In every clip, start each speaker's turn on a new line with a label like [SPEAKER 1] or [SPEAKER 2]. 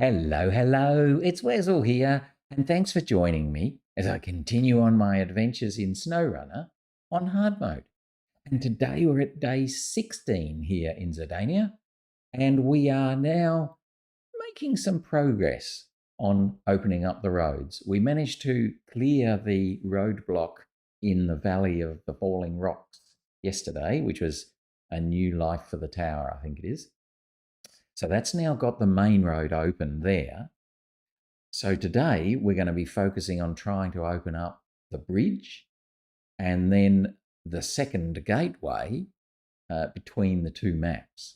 [SPEAKER 1] Hello, hello, it's Wesel here, and thanks for joining me as I continue on my adventures in SnowRunner on hard mode. And today we're at day 16 here in Zurdania, and we are now making some progress on opening up the roads. We managed to clear the roadblock in the Valley of the Falling Rocks yesterday, which was a new life for the tower, I think it is. So that's now got the main road open there. So today we're going to be focusing on trying to open up the bridge and then the second gateway between the two maps.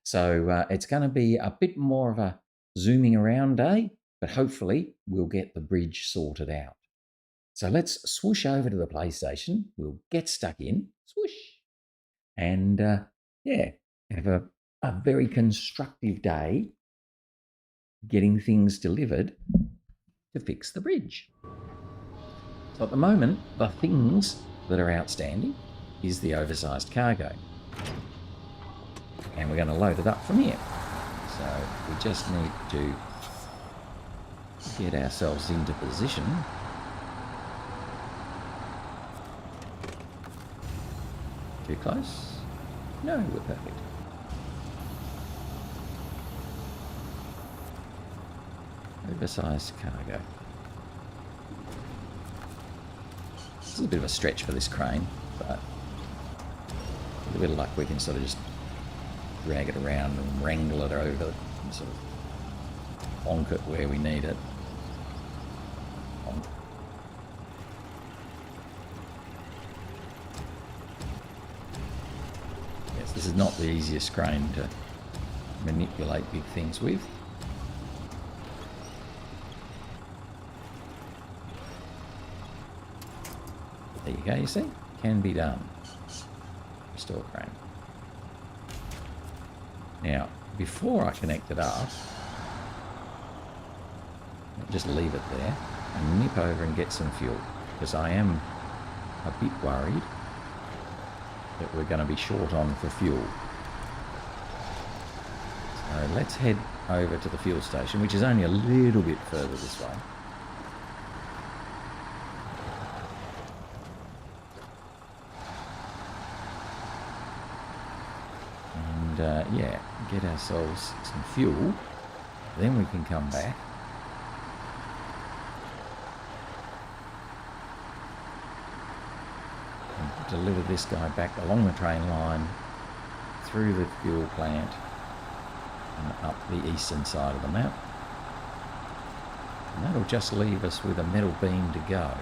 [SPEAKER 1] So it's going to be a bit more of a zooming around day, but hopefully we'll get the bridge sorted out. So let's swoosh over to the PlayStation. We'll get stuck in, swoosh, and have a very constructive day getting things delivered to fix the bridge. So at the moment, the things that are outstanding is the oversized cargo. And we're going to load it up from here. So we just need to get ourselves into position. Too close? No, we're perfect. Oversized cargo. This is a bit of a stretch for this crane, but with a bit of luck we can sort of just drag it around and wrangle it over and sort of bonk it where we need it. Bonk. Yes, this is not the easiest crane to manipulate big things with. There you go, you see? Can be done. Restore crane. Now, before I connect it up, I'll just leave it there and nip over and get some fuel, because I am a bit worried that we're going to be short on for fuel. So let's head over to the fuel station, which is only a little bit further this way. Get ourselves some fuel, then we can come back and deliver this guy back along the train line, through the fuel plant and up the eastern side of the map. And that'll just leave us with a metal beam to go,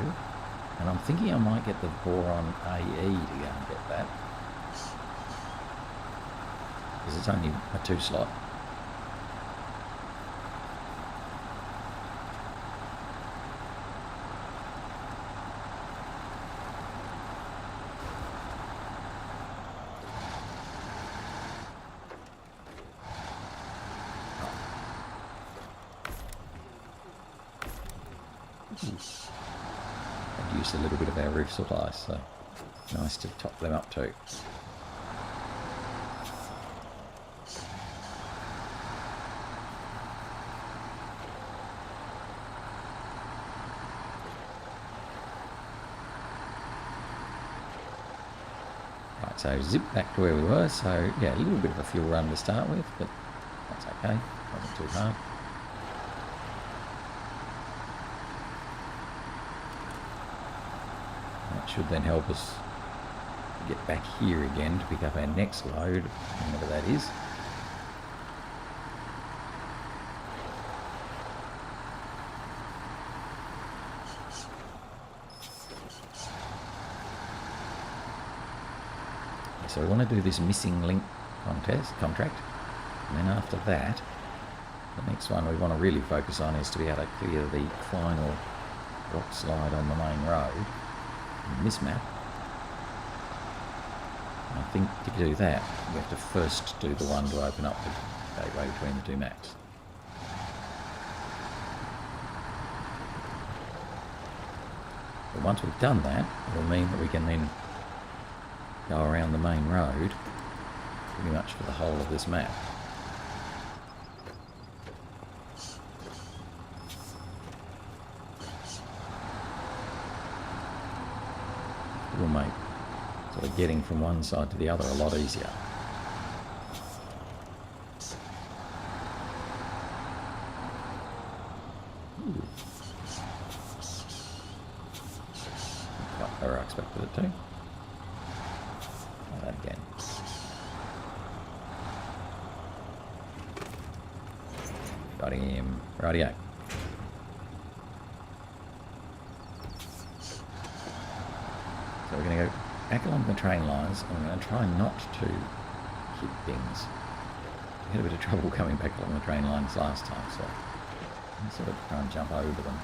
[SPEAKER 1] and I'm thinking I might get the Voron AE to go and get that, because it's only a 2-slot. I've used a little bit of our roof supplies, so nice to top them up too. So zip back to where we were. So yeah, a little bit of a fuel run to start with, but that's okay. Wasn't too hard. That should then help us get back here again to pick up our next load, whenever that is. So we want to do this missing link contract, and then after that, the next one we want to really focus on is to be able to clear the final rock slide on the main road in this map. And I think to do that, we have to first do the one to open up the gateway between the two maps. But once we've done that, it'll mean that we can then go around the main road pretty much for the whole of this map. will make sort of getting from one side to the other a lot easier. Quite better I expected it to. Try that again. Got him. Rightio. So we're going to go back along the train lines, and we're going to try not to hit things. We had a bit of trouble coming back along the train lines last time, so I'm sort of try and jump over them.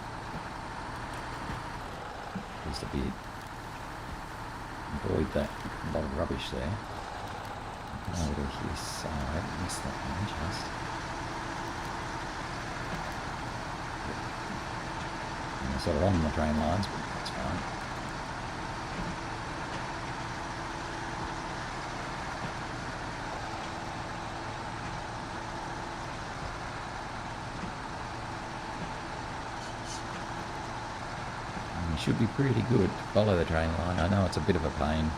[SPEAKER 1] Just a bit. Avoid that lot of rubbish there. Over to his side, miss that one just. And we're sort of on the train lines, but that's fine. Should be pretty good to follow the train line. I know it's a bit of a pain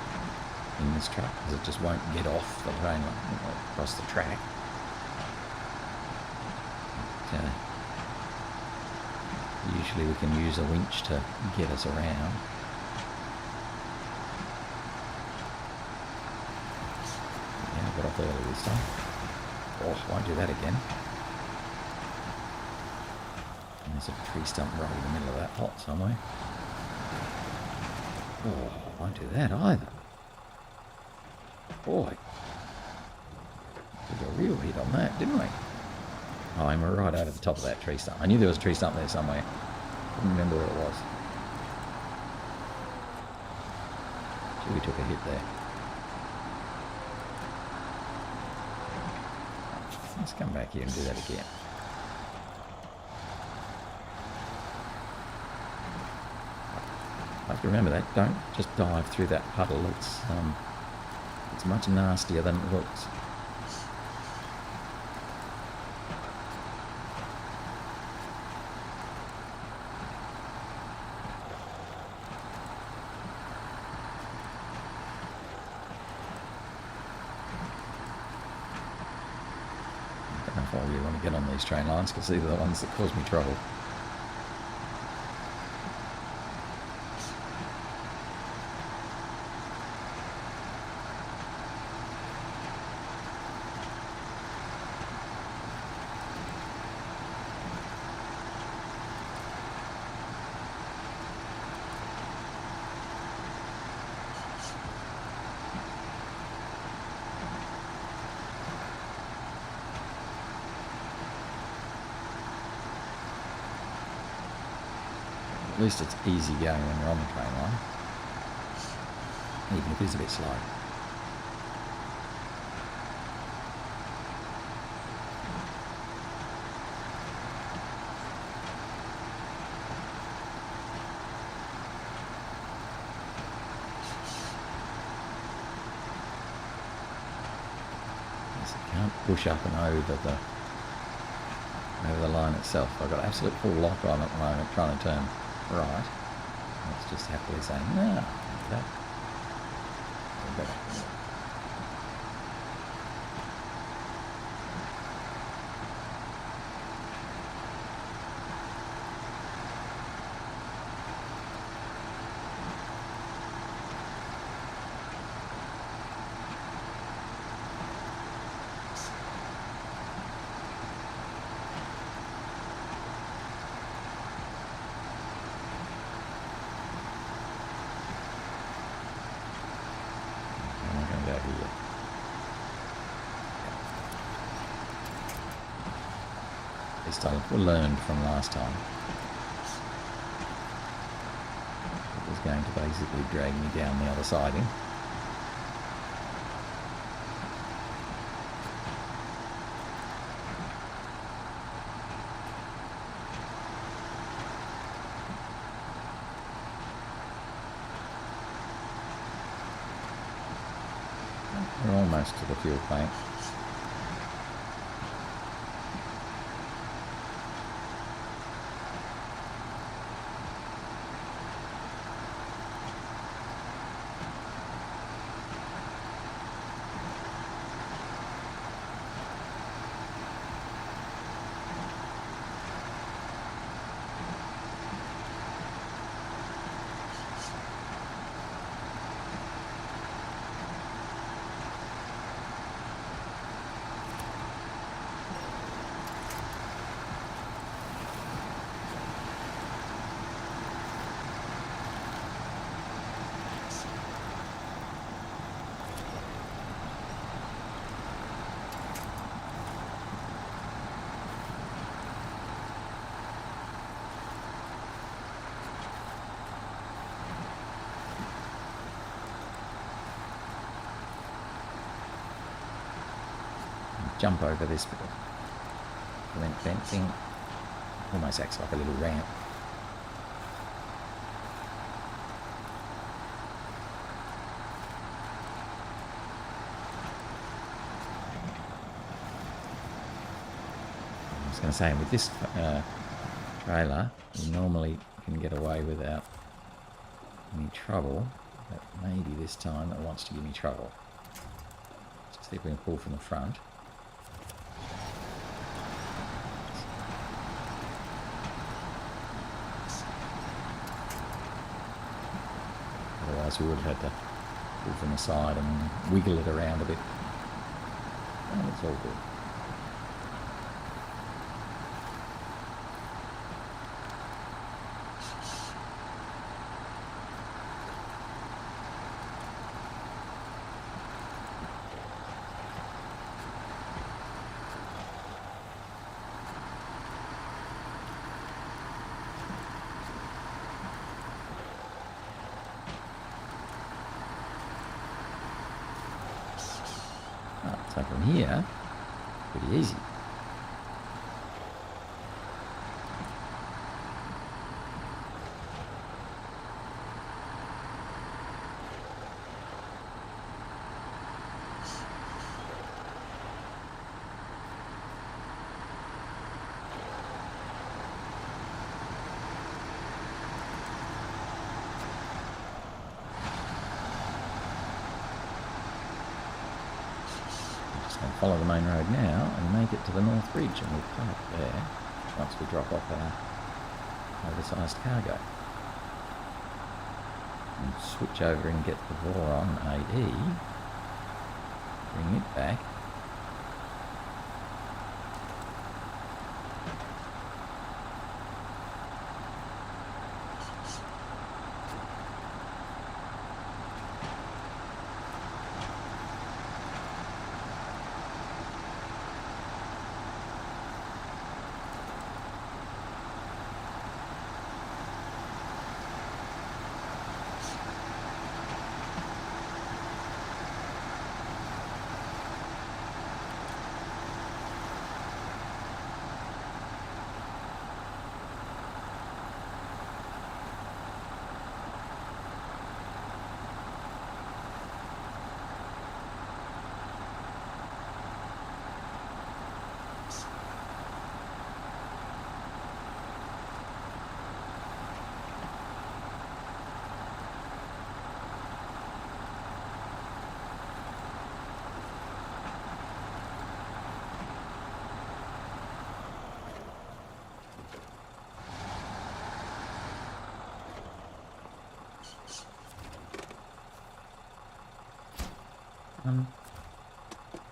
[SPEAKER 1] in this truck because it just won't get off the train line across the track. But, usually we can use a winch to get us around. Yeah, I got off early this time. Oh, won't do that again. And there's a tree stump right in the middle of that pot somewhere. Oh, won't do that either. Boy. Took a real hit on that, didn't we? Oh, and we're right over the top of that tree stump. I knew there was a tree stump there somewhere. Couldn't remember where it was. Sure, we took a hit there. Let's come back here and do that again. I have to remember that. Don't just dive through that puddle. It's much nastier than it looks. I don't know if I really want to get on these train lines because these are the ones that cause me trouble. At least it's easy going when you're on the train line, even if it's a bit slow. Yes, you can't push up and over the line itself. I've got absolute full lock on at the moment, trying to turn right. It's just happily saying, no, okay. This time we learned from last time. It was going to basically drag me down the other siding. We're almost to the fuel tank. jump over this bit of cement fencing. Almost acts like a little ramp. I was going to say, with this trailer, you normally can get away without any trouble, but maybe this time it wants to give me trouble. Let's see if we can pull from the front. Otherwise we would have had to pull from the side and wiggle it around a bit. And it's all good. So from here, pretty easy. Follow the main road now and make it to the North Bridge, and we'll park there once we drop off our oversized cargo. And switch over and get the Voron AE, bring it back.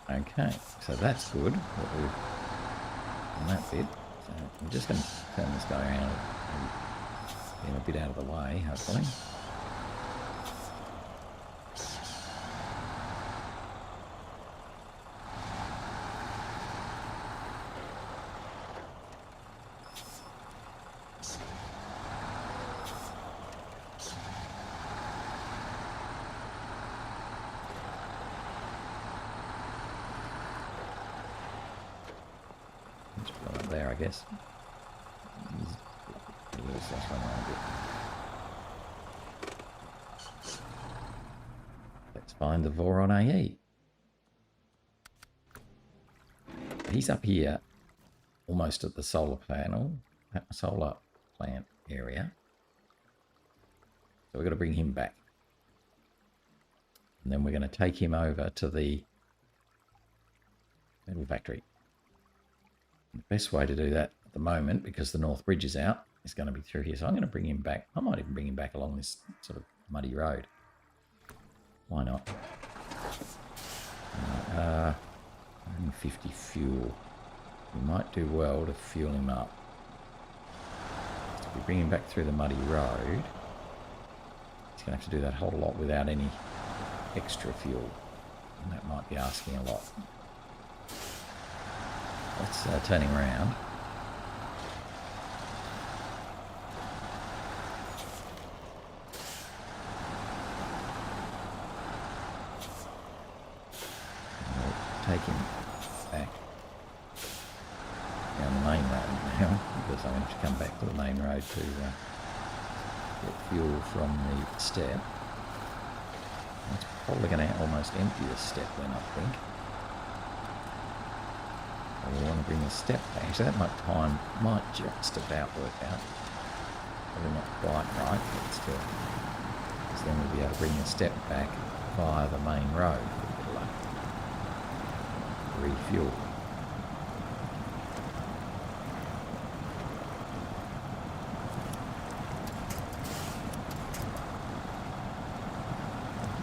[SPEAKER 1] Okay, so that's good. What we've done that bit. So I'm just going to turn this guy around and get a bit out of the way, hopefully. There, I guess. Let's find the Voron AE. He's up here, almost at the solar plant area. So we've got to bring him back. And then we're going to take him over to the metal factory. The best way to do that at the moment, because the North Bridge is out, is going to be through here. So I'm going to bring him back. I might even bring him back along this sort of muddy road. Why not? 150 fuel. We might do well to fuel him up. So if we bring him back through the muddy road, he's going to have to do that whole lot without any extra fuel. And that might be asking a lot. Let's turning around. We'll take him back. road to get fuel from the step. It's probably going to almost empty the step then, I think. So we want to bring the step back. So that time might just about work out. Probably not quite right, but still. Because then we'll be able to bring the step back via the main road. Refuel.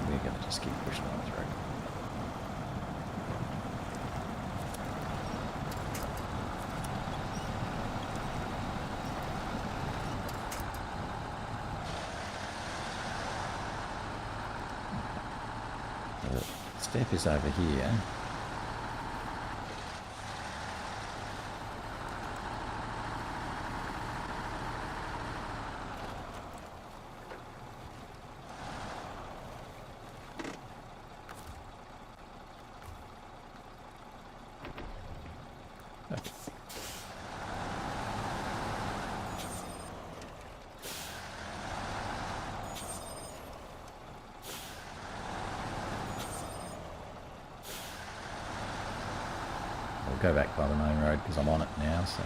[SPEAKER 1] We're going to just keep pushing on through. The step is over here. Go back by the main road because I'm on it now, so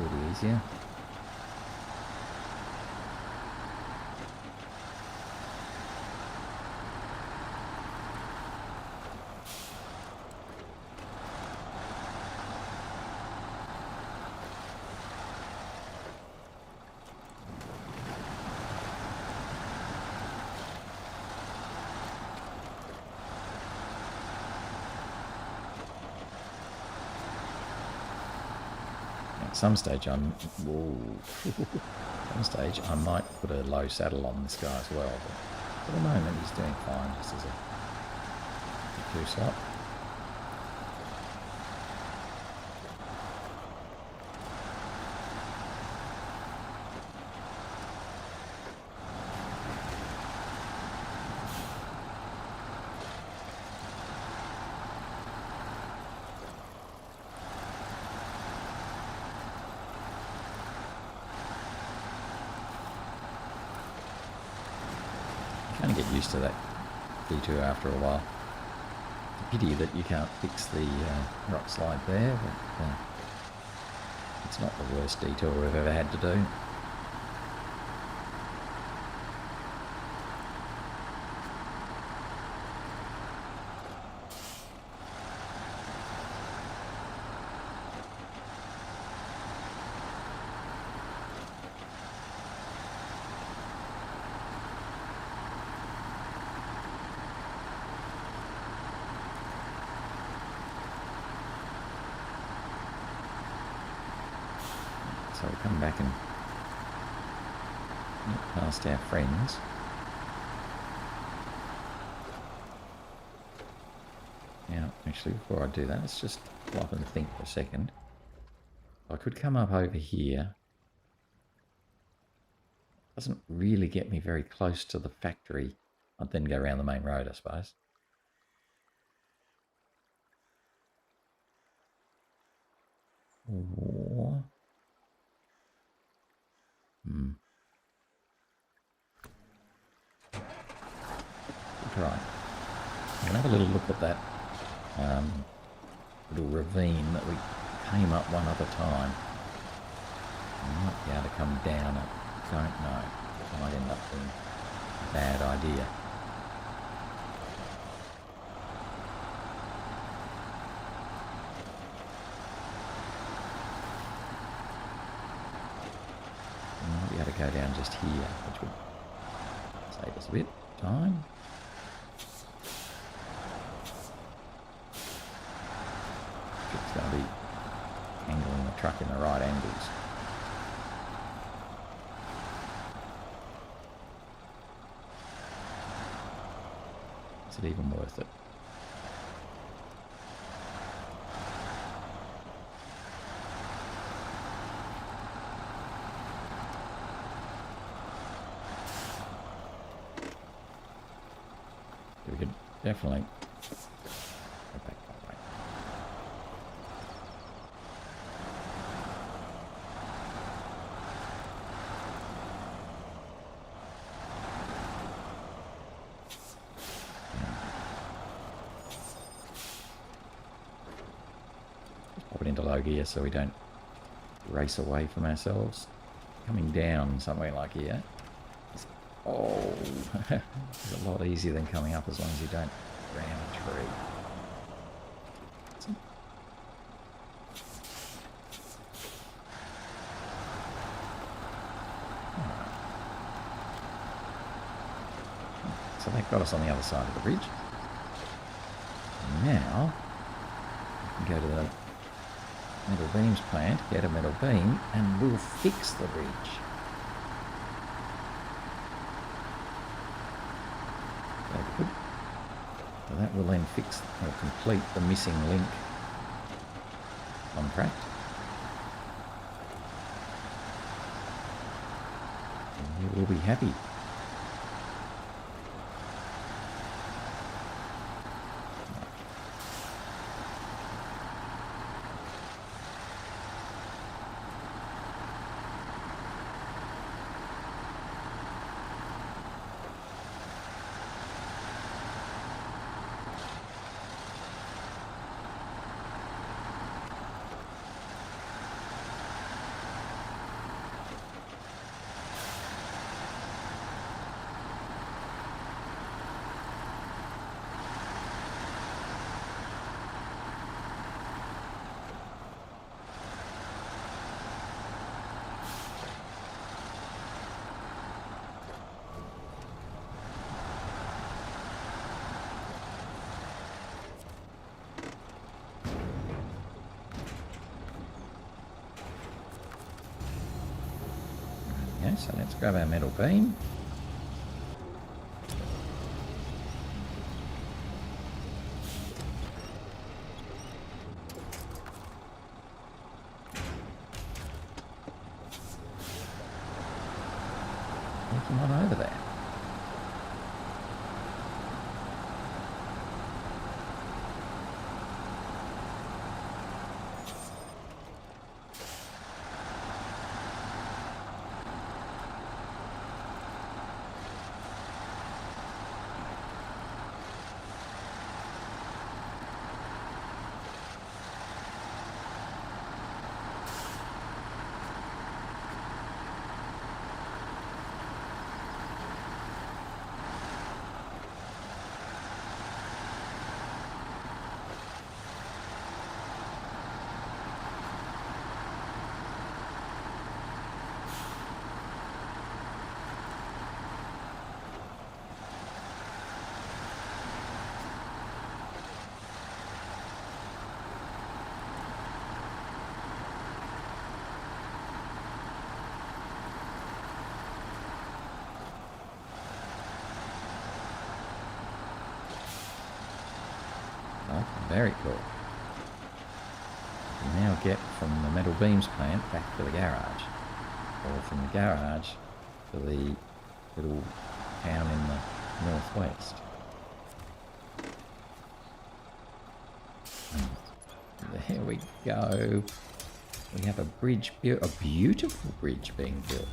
[SPEAKER 1] it'll be easier. At some stage I might put a low saddle on this guy as well, but for the moment he's doing fine just as a two slot. Kind of get used to that detour after a while. It's a pity that you can't fix the rock slide there, but it's not the worst detour we've ever had to do. So we'll come back and get past our friends. Now, actually, before I do that, let's just stop and think for a second. I could come up over here. Doesn't really get me very close to the factory. I'd then go around the main road, I suppose. Or... Right. I'm going to have a little look at that little ravine that we came up one other time. I might be able to come down it. Don't know. It might end up being a bad idea. I might be able to go down just here, which would save us a bit of time. It's going to be angling the truck in the right angles. Is it even worth it? We could definitely go back that way. into low gear so we don't race away from ourselves. Coming down somewhere like here. Oh, it's a lot easier than coming up as long as you don't ram a tree. So that got us on the other side of the bridge. Now, we can go to the metal beams plant, get a metal beam, and we'll fix the bridge. Very good. So that will then fix or complete the missing link contract. And you will be happy. Okay, so let's grab our metal beam. Come on over there. Oh, very cool. We now get from the metal beams plant back to the garage, or from the garage to the little town in the northwest. And there we go. We have a bridge, a beautiful bridge being built.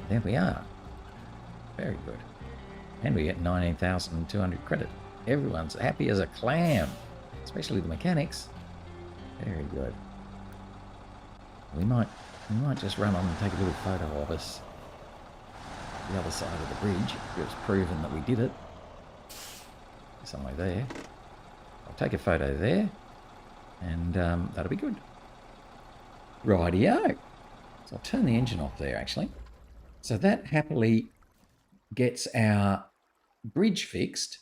[SPEAKER 1] There we are. Very good. And we get 19,200 credit. Everyone's happy as a clam, especially the mechanics. Very good. We might just run on and take a little photo of us the other side of the bridge. It's proven that we did it. Somewhere there. I'll take a photo there, and that'll be good. Rightio. So I'll turn the engine off there, actually. So that happily gets our bridge fixed.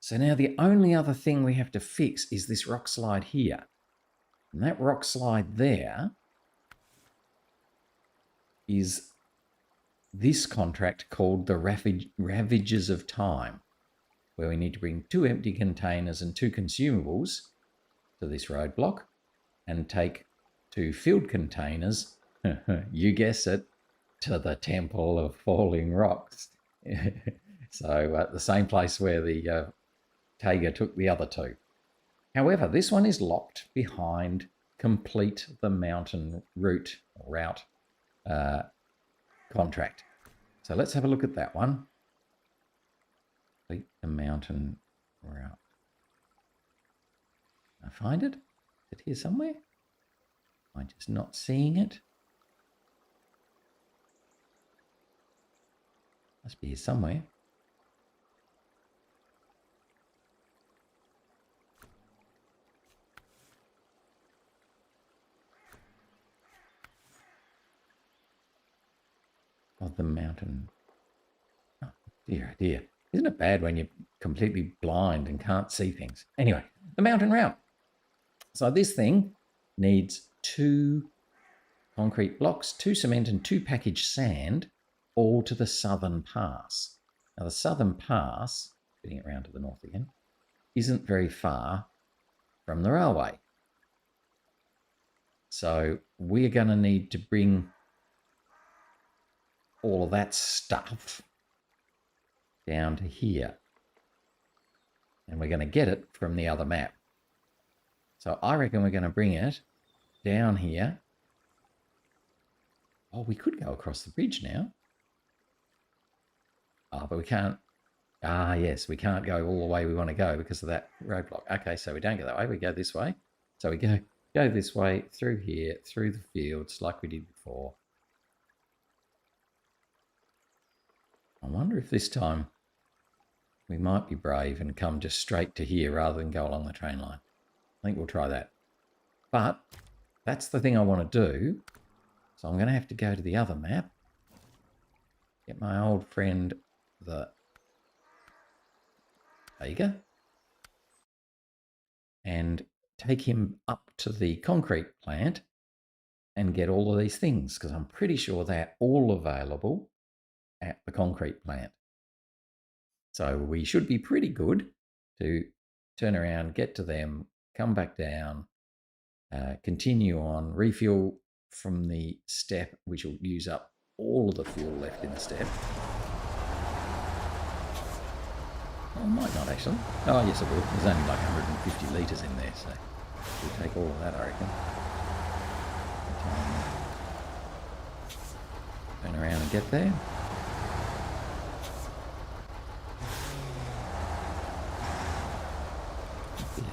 [SPEAKER 1] So now the only other thing we have to fix is this rock slide here. And that rock slide there is this contract called the Ravages of Time, where we need to bring 2 empty containers and 2 consumables to this roadblock and take 2 filled containers, you guess it, to the Temple of Falling Rocks. So the same place where the Tayga took the other 2. However, this one is locked behind complete the mountain route contract. So let's have a look at that one. Complete the mountain route. I find it? Is it here somewhere? Am I just not seeing it? Must be here somewhere. Of the mountain. Oh, dear, oh dear. Isn't it bad when you're completely blind and can't see things? Anyway, the mountain route. So this thing needs 2 concrete blocks, 2 cement and 2 packaged sand, all to the southern pass. Now the southern pass, getting it around to the north again, isn't very far from the railway. So we're going to need to bring all of that stuff down to here. And we're going to get it from the other map. So I reckon we're going to bring it down here. Oh, we could go across the bridge now. Oh, but we can't. Ah, yes, we can't go all the way we want to go because of that roadblock. Okay, so we don't go that way. We go this way. So we go this way, through here, through the fields like we did before. I wonder if this time we might be brave and come just straight to here rather than go along the train line. I think we'll try that. But that's the thing I want to do. So I'm going to have to go to the other map. Get my old friend, the Tayga, and take him up to the concrete plant and get all of these things, because I'm pretty sure they're all available at the concrete plant. So we should be pretty good to turn around, get to them, come back down, continue on, refuel from the step, which will use up all of the fuel left in the step. Oh, might not actually. Oh, yes, it will. There's only like 150 litres in there, so we'll take all of that, I reckon. Turn around and get there. Yeah.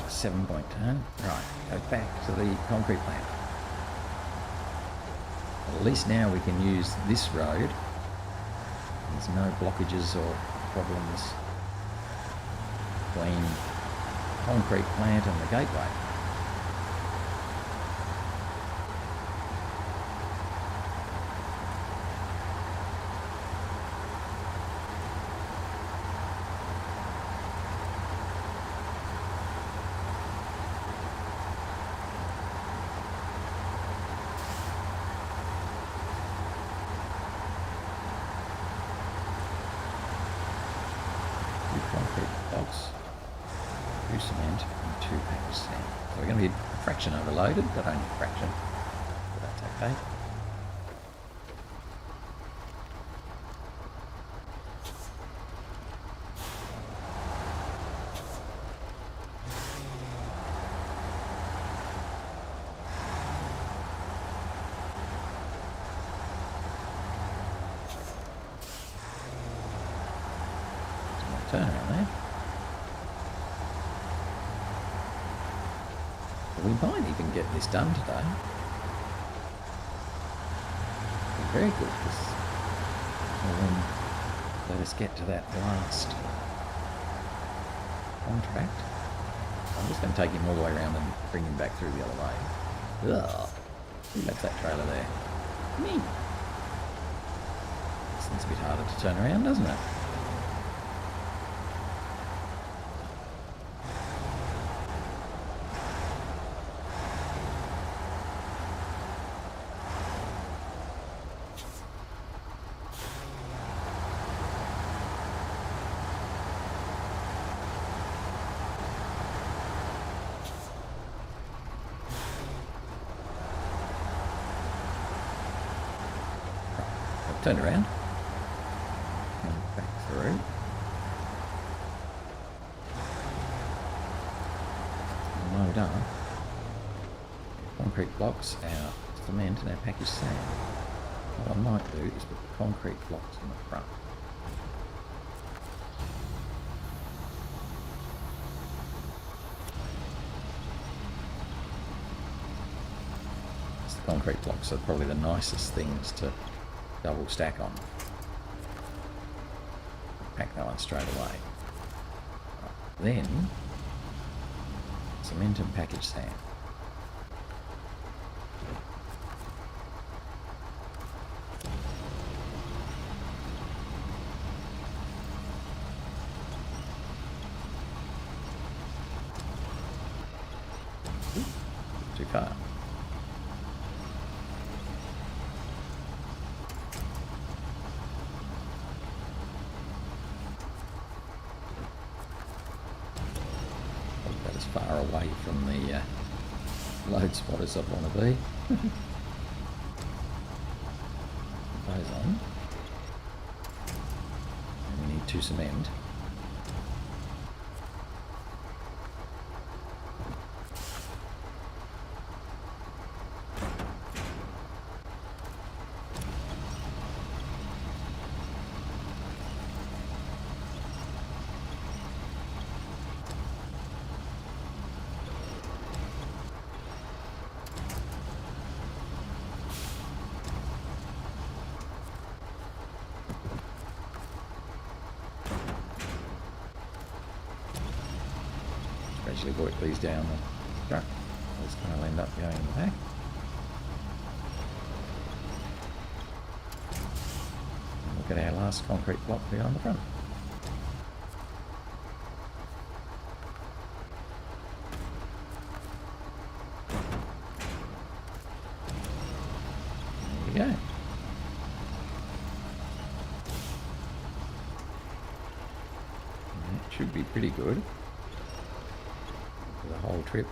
[SPEAKER 1] 7-point turn. Right, go back to the concrete plant. At least now we can use this road. There's no blockages or problems between concrete plant and the gateway. Cement and 2 packs sand. So we're going to be a fraction overloaded, but only a fraction. So that's okay. Turn around there. We might even get this done today. Very good. This will let us get to that last contract. I'm just going to take him all the way around and bring him back through the other way. Ugh. Who left that trailer there? Me. This thing's a bit harder to turn around, doesn't it? Turn around. Come back through. Load up. Concrete blocks, our cement and our packaged sand. What I might do is put the concrete blocks in the front. concrete blocks are probably the nicest things to double stack on. Pack that one straight away. Right. Then, cement and packaged sand. Too far. About as far away from the load spot as I want to be. Put those on. And we need 2 cement. Gradually work these down the truck. This kind of end up going in the back. And look at our last concrete block there on the front. There we go. And that should be pretty good. The whole trip.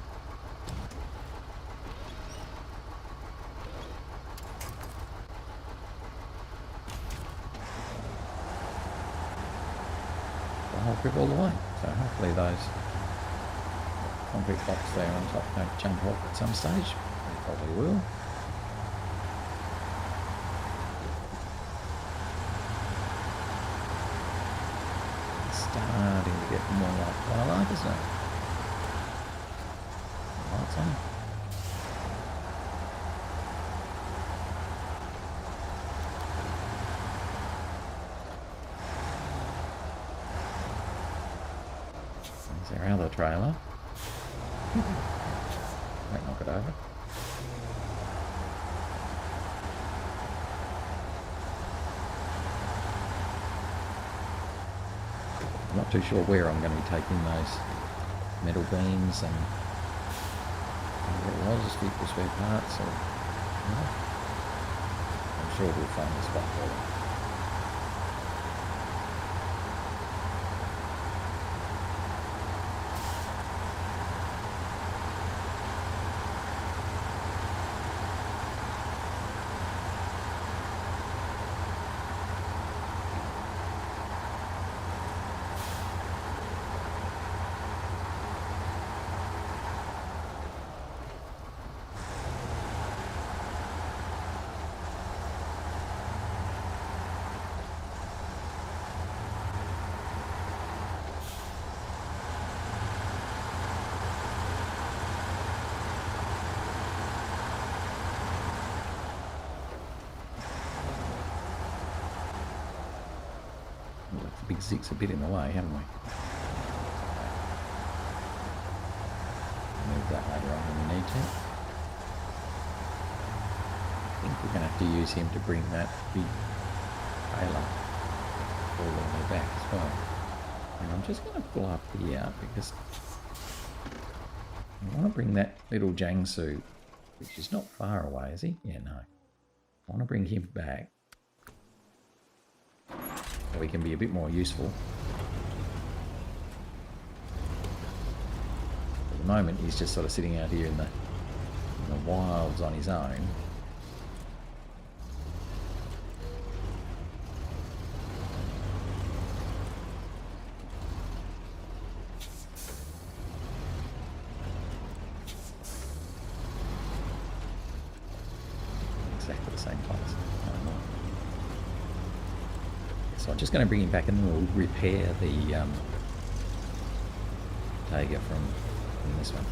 [SPEAKER 1] The whole trip all the way. So hopefully those concrete blocks there on top don't jump off at some stage. They probably will. It's starting to get more like twilight, isn't it? Lights on. There's our other trailer. Might knock it over. I'm not too sure where I'm going to be taking those metal beams and where it was, vehicle spare parts, or I'm sure we'll find a spot for them. Big zig's a bit in the way, haven't we? Move that later on when we need to. I think we're going to have to use him to bring that big trailer all the way back as well. And I'm just going to pull up here because I want to bring that little Jiangsu, which is not far away, is he? Yeah, no. I want to bring him back. So he can be a bit more useful. At the moment he's just sort of sitting out here in the wilds on his own. Exactly the same place. So I'm just going to bring him back and then we'll repair the Tayga from this one.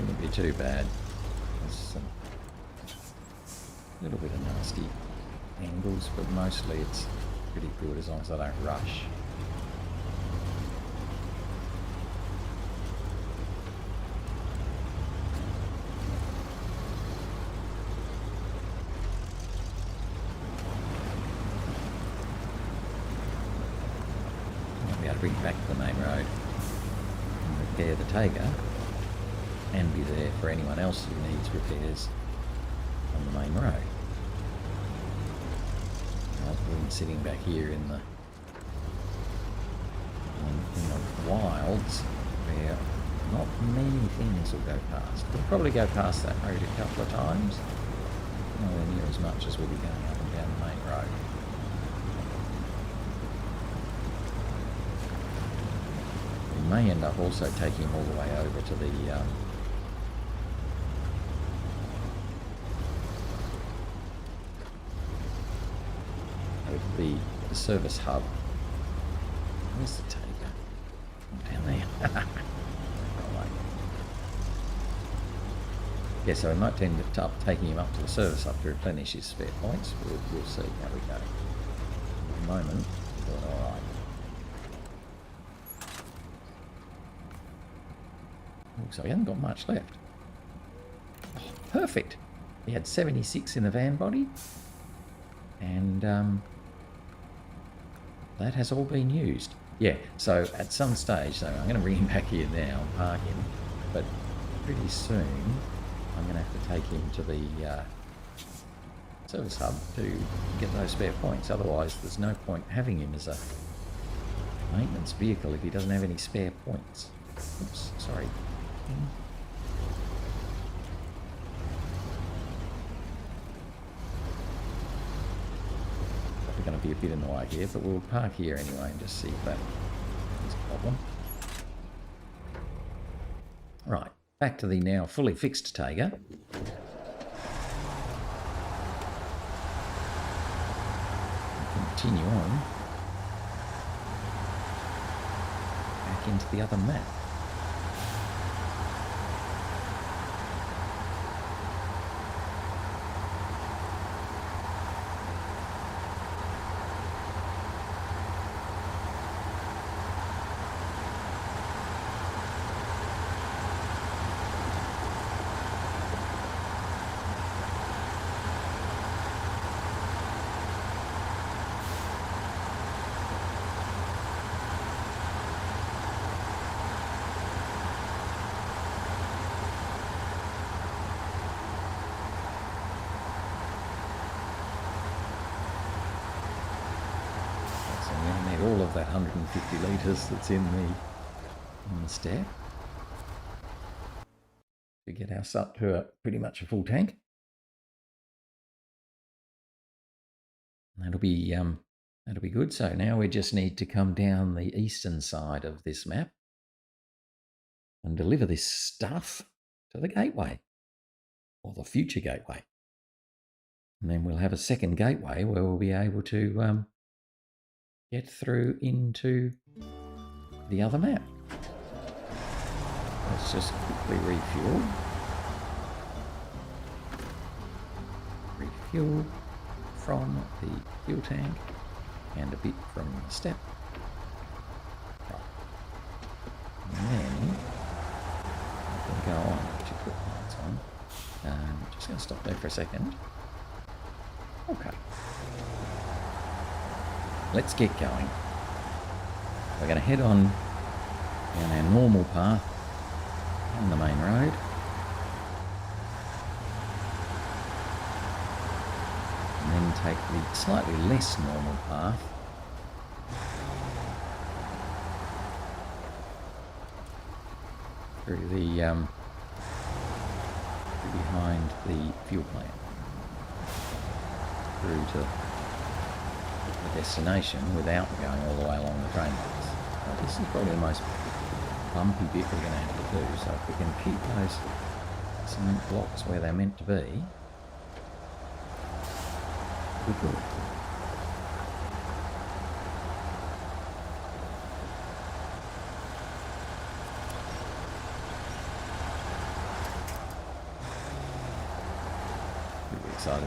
[SPEAKER 1] wouldn't be too bad. There's a little bit of nasty angles, but mostly it's pretty good as long as I don't rush. I'll be able to bring it back to the main road and repair the Tayga and be there for anyone else who needs repairs on the main road. Rather than sitting back here in the wilds where not many things will go past. We'll probably go past that road a couple of times, nowhere near as much as we'll be going up and down the main road. We may end up also taking him all the way over to the service hub. Where's the Tayga? Oh, down there. Yeah, so we might end up taking him up to the service hub to replenish his spare points. We'll see how we go. At the moment, we're doing alright. So he hasn't got much left. Oh, perfect. He had 76 in the van body. And that has all been used. Yeah, so at some stage, so I'm going to bring him back here now and park him, but pretty soon I'm going to have to take him to the service hub to get those spare points. Otherwise, there's no point having him as a maintenance vehicle if he doesn't have any spare points. Oops, sorry. Going to be a bit in the way here, but we'll park here anyway and just see if that is a problem. Right, back to the now fully fixed Tayga. Continue on back into the other map. All of that 150 litres that's in the step to get us up to pretty much a full tank. That'll be good. So now we just need to come down the eastern side of this map and deliver this stuff to the gateway, or the future gateway. And then we'll have a second gateway where we'll be able to get through into the other map. Let's just quickly refuel. Refuel from the fuel tank and a bit from the step. Right. And then I can go on. Actually put lights on. Just going to stop there for a second. Okay. Let's get going. We're going to head on down our normal path on the main road. And then take the slightly less normal path through the behind the fuel plant through to the destination without going all the way along the train lines. Now, this is probably the most bumpy bit we're going to have to do, so if we can keep those cement blocks where they're meant to be, we're good.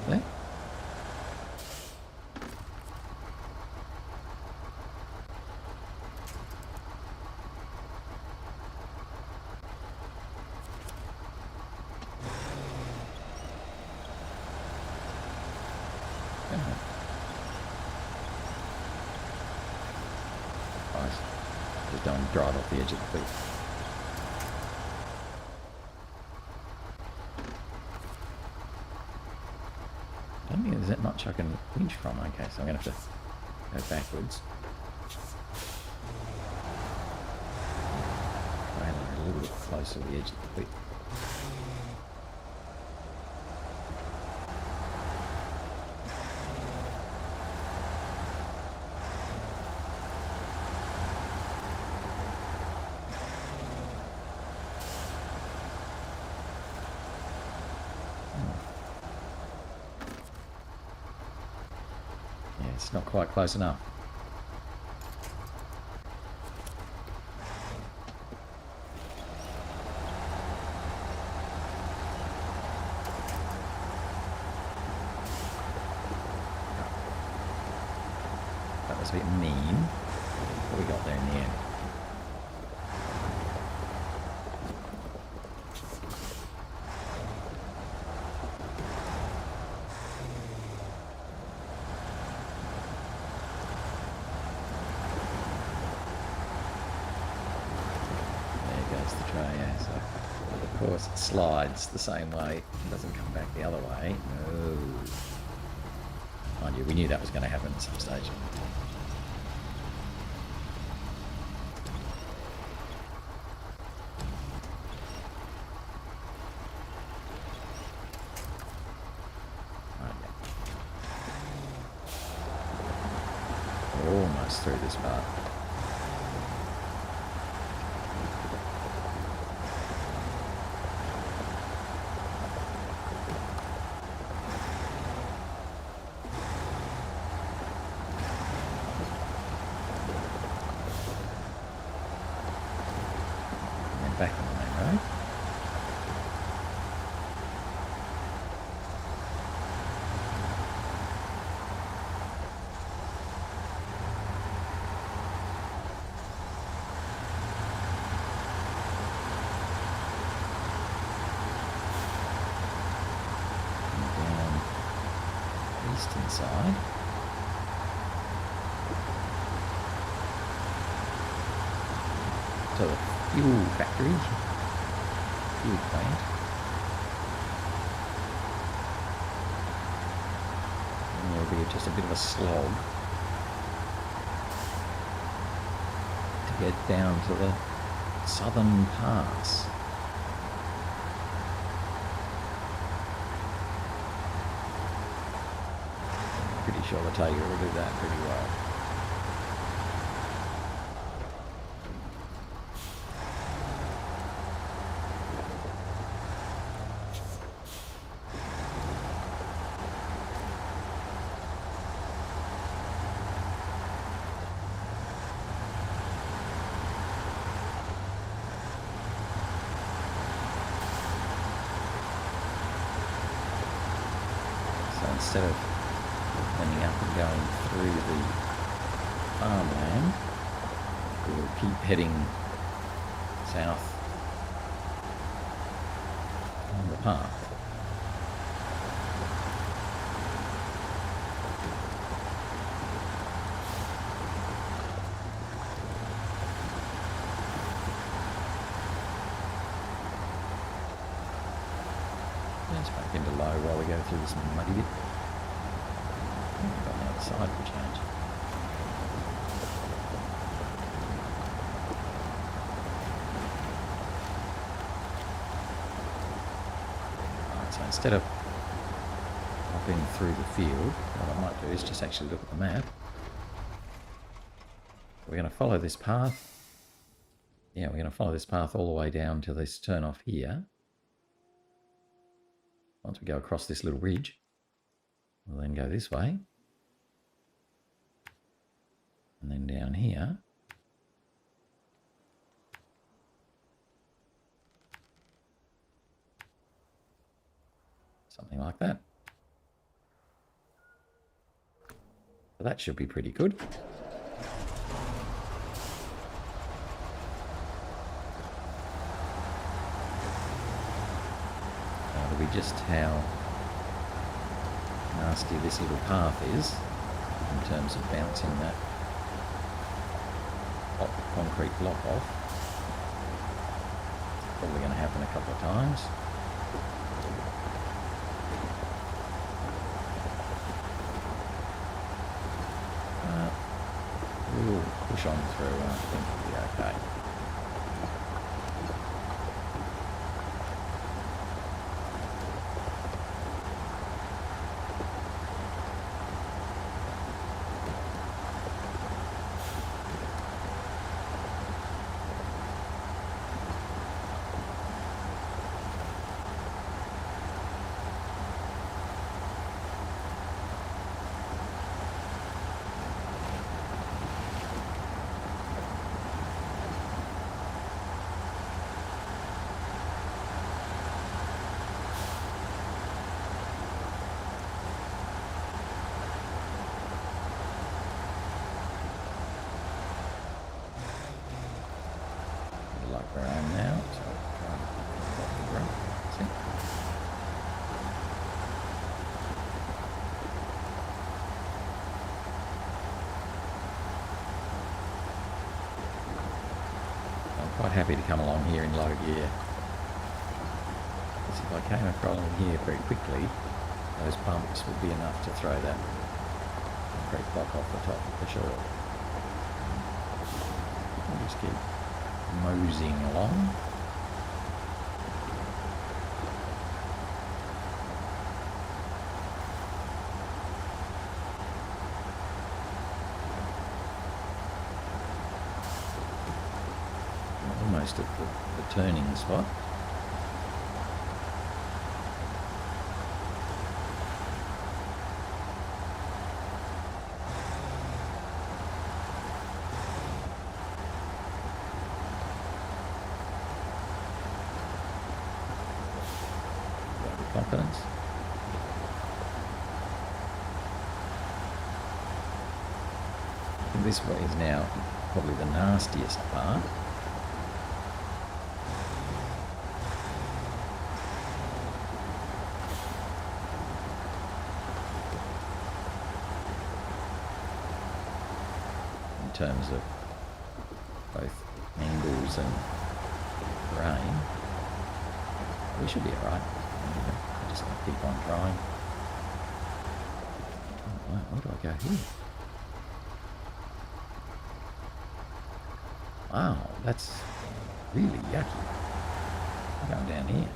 [SPEAKER 1] there. Just don't drive off the edge of the cliff. I don't think there's that much I can pinch from. Okay, so I'm going to have to go backwards. A little bit closer to the edge of the cliff. It's not quite close enough. That was a bit mean. What we got there in the end? Of course, it slides the same way. It doesn't come back the other way. No. Mind you, we knew that was going to happen at some stage. We're almost through this part. Back on the main road. And down the eastern side. To the fuel factory, fuel plant. And there'll be just a bit of a slog to get down to the southern pass. I'm pretty sure the Tayga will do that pretty well. Instead of ending up and going through the farmland, we'll keep heading south on the path. Let's back into low while we go through this muddy bit. On the other side for change. Right, so instead of hopping through the field, what I might do is just actually look at the map. We're going to follow this path. Yeah, we're going to follow this path all the way down to this turn off here. Once we go across this little ridge, we'll then go this way. And then down here. Something like that. So that should be pretty good. That'll be just how nasty this little path is in terms of bouncing that hot concrete block off. It's probably going to happen a couple of times. We'll push on through and I think it'll be okay. Around now, so try and see. I'm quite happy to come along here in low gear, because if I came across here very quickly, those bumps would be enough to throw that concrete block off the top for sure. I'll just keep moseying along. Almost at the turning spot. Confidence. I think this way is now probably the nastiest part. In terms of both angles and grain, we should be alright. Just going to keep on trying. Oh, wow, where do I go here? Wow, that's really yucky. I'm going down here.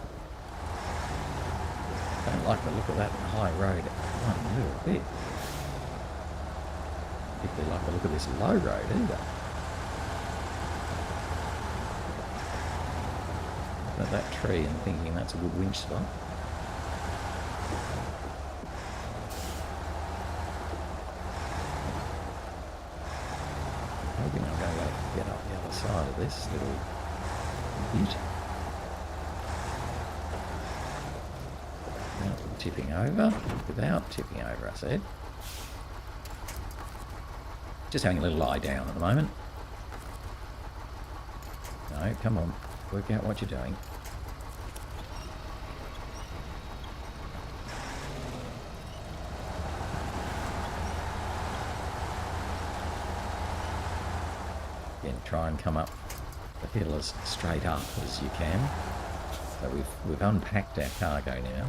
[SPEAKER 1] Don't like the look of that high road one little bit. Particularly like the look of this low road either. Looking at that tree and thinking that's a good winch spot. Hoping I'm going to get up the other side of this little bit. Without tipping over. Without tipping over, I said. Just having a little lie down at the moment. No, come on. Work out what you're doing. Again, try and come up the hill as straight up as you can. So we've unpacked our cargo now,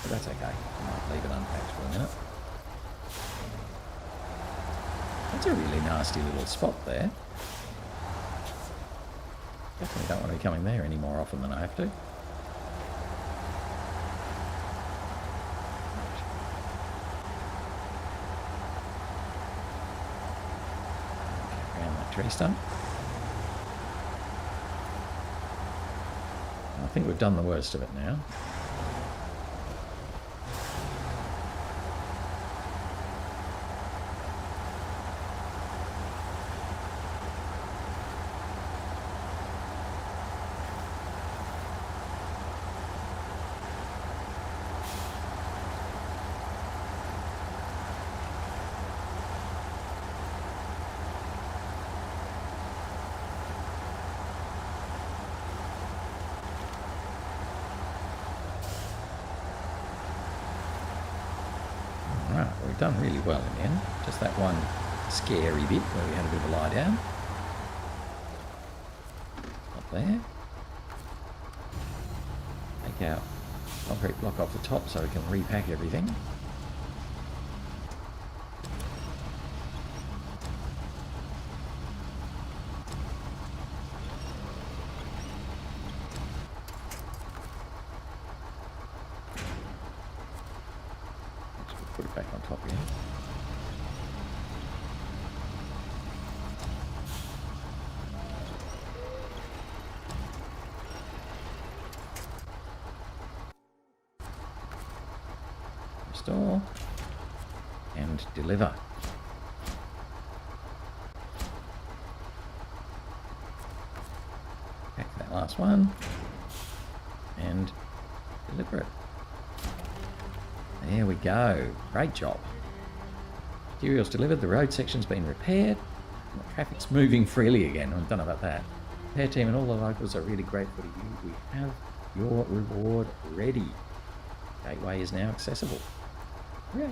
[SPEAKER 1] but that's okay. I might leave it unpacked for a minute. That's a really nasty little spot there. Definitely don't want to be coming there any more often than I have to. Around that tree stump. I think we've done the worst of it now. we've done really well in the end. Just that one scary bit where we had a bit of a lie down. Up there. Take our concrete block off the top so we can repack everything. Put it back on top again. Restore and deliver. Pack that last one and deliver it. There we go. Great job. Materials delivered. The road section's been repaired. The traffic's moving freely again. I don't know about that. Repair team and all the locals are really grateful to you. We have your reward ready. Gateway is now accessible. Hooray!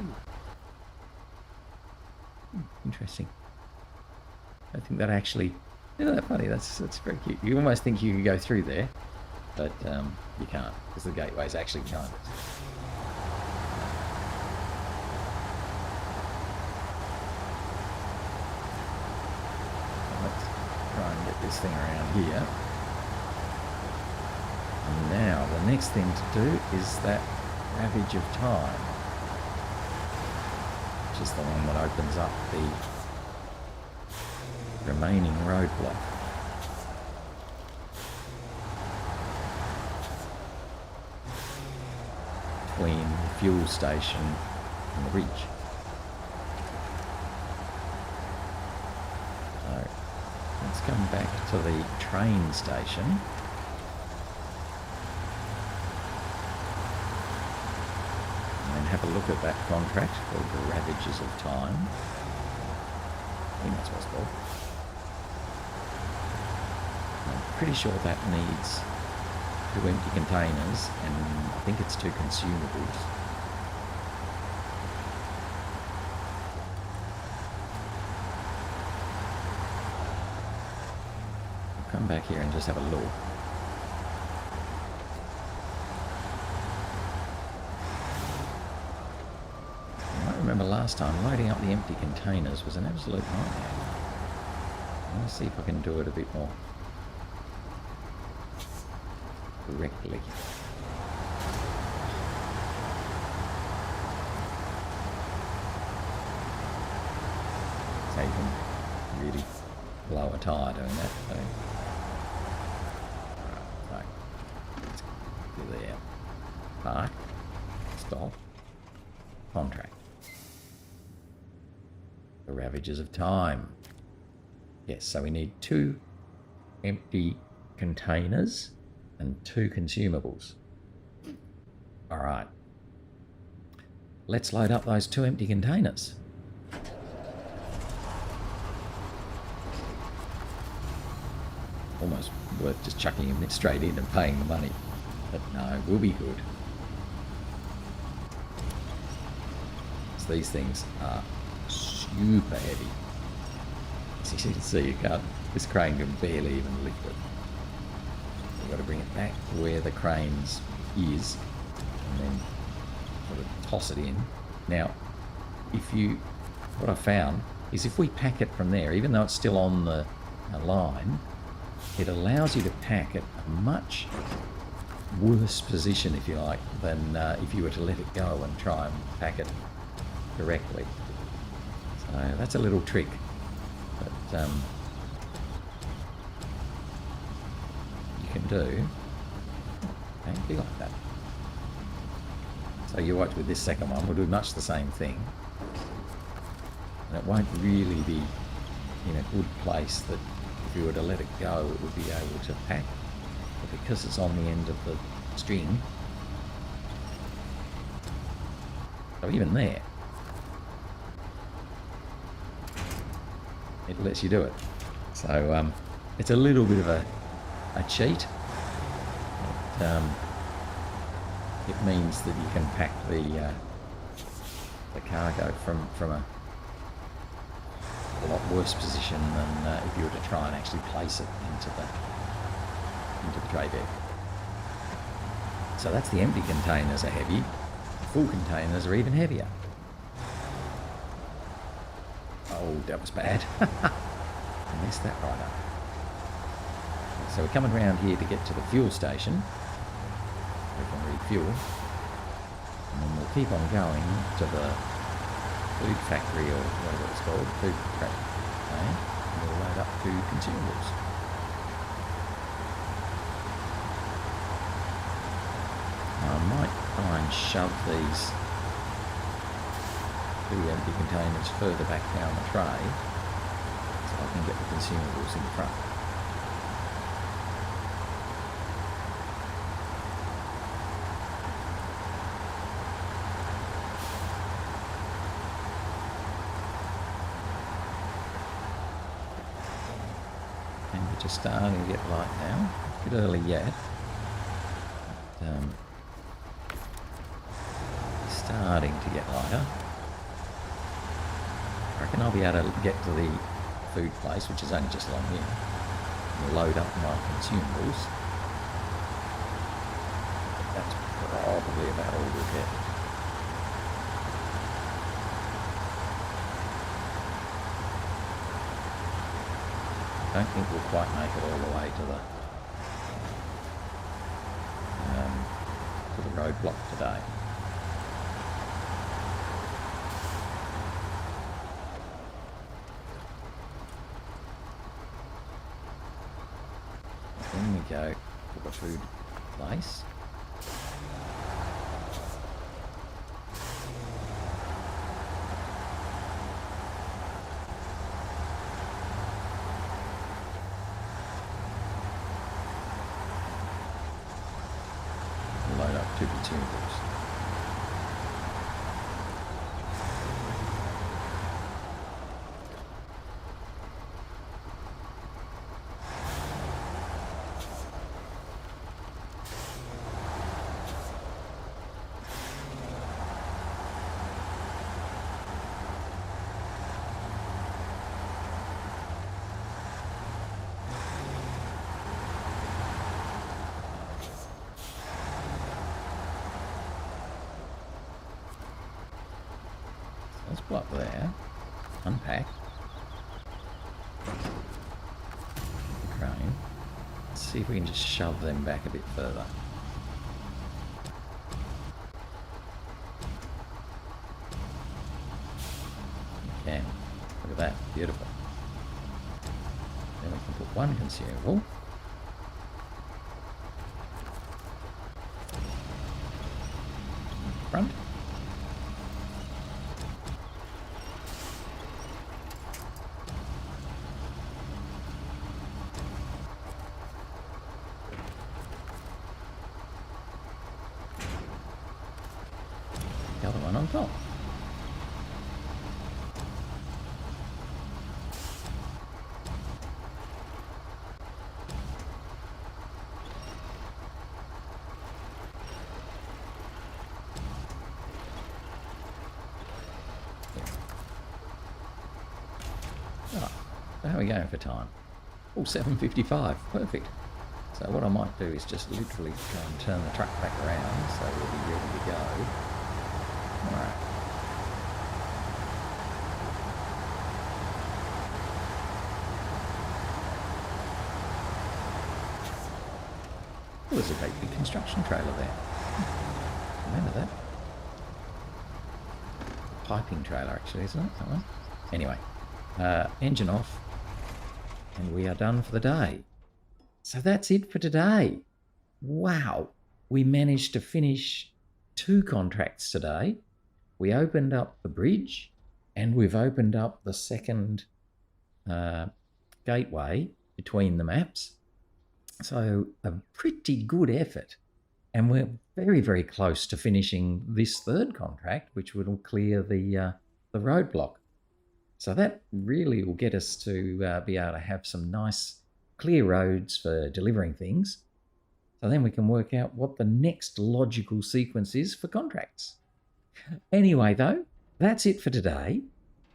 [SPEAKER 1] Interesting. I think that actually... Isn't that funny? That's very cute. You almost think you can go through there, but you can't, because the gateway's actually behind us. This thing around here. And now the next thing to do is that Ravage of Time, which is the one that opens up the remaining roadblock. Between the fuel station and the bridge. Let's come back to the train station. And have a look at that contract called the Ravages of Time. I think that's what it's called. I'm pretty sure that needs 2 empty containers and I think it's 2 consumables. Come back here and just have a look. You might remember last time loading up the empty containers was an absolute nightmare. Let me see if I can do it a bit more correctly. So you can really blow a tyre doing that. So. There. Park. Stop. Contract. The Ravages of Time. Yes, so we need 2 empty containers and 2 consumables. Alright. Let's load up those 2 empty containers. Almost worth just chucking them straight in and paying the money. But no, we'll be good. So these things are super heavy. As you can see, this crane can barely even lift it. You've got to bring it back to where the crane's is and then sort of toss it in. Now, what I found is if we pack it from there, even though it's still on the line, it allows you to pack at a much worse position, if you like, than if you were to let it go and try and pack it correctly. So that's a little trick, but you can do. And be like that. So you watch with this second one, we'll do much the same thing, and it won't really be in a good place that if you were to let it go, it would be able to pack. But because it's on the end of the string, so even there, it lets you do it. So it's a little bit of a cheat. It means that you can pack the the cargo from a lot worse position than if you were to try and actually place it into the tray bed. So that's the empty containers are heavy. Full containers are even heavier. Oh, that was bad. I messed that right up. So we're coming around here to get to the fuel station. We can refuel. And then we'll keep on going to the food factory or whatever it's called, food factory. Okay? And we'll load up to Consumables. Now I might try and shove these two empty containers further back down the tray so I can get the Consumables in front. Just starting to get light now. A bit early yet. But, starting to get lighter. I reckon I'll be able to get to the food place, which is only just along here, and load up my consumables. That's probably about all we'll get. I don't think we'll quite make it all the way to the roadblock today. Then we go to the food place. Load up two consumables. Let's pull up there, unpack the crane, let's see if we can just shove them back a bit further. We can. Look at that, beautiful. Then we can put one consumable. Front. The other one on top. Right, so how are we going for time? Oh, 7:55, perfect. So what I might do is just literally try and turn the truck back around so we'll be ready to go. Alright. Oh, there's a great big construction trailer there. Remember that? Piping trailer actually, isn't it? That one? Anyway, engine off. And we are done for the day. So that's it for today. Wow. We managed to finish 2 contracts today. We opened up the bridge and we've opened up the second gateway between the maps. So a pretty good effort. And we're very, very close to finishing this 3rd contract, which will clear the roadblock. So that really will get us to be able to have some nice clear roads for delivering things. So then we can work out what the next logical sequence is for contracts. Anyway, though, that's it for today.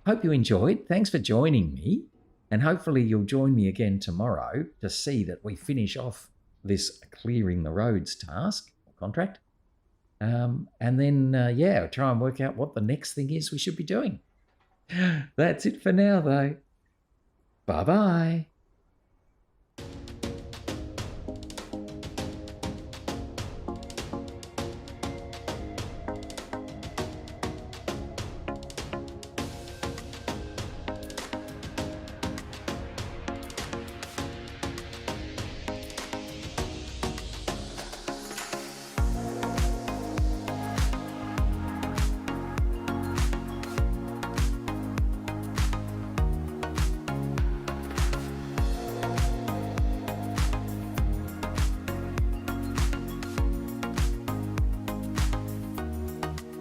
[SPEAKER 1] Hope you enjoyed. Thanks for joining me. And hopefully you'll join me again tomorrow to see that we finish off this clearing the roads task or contract. And then, try and work out what the next thing is we should be doing. That's it for now, though. Bye-bye.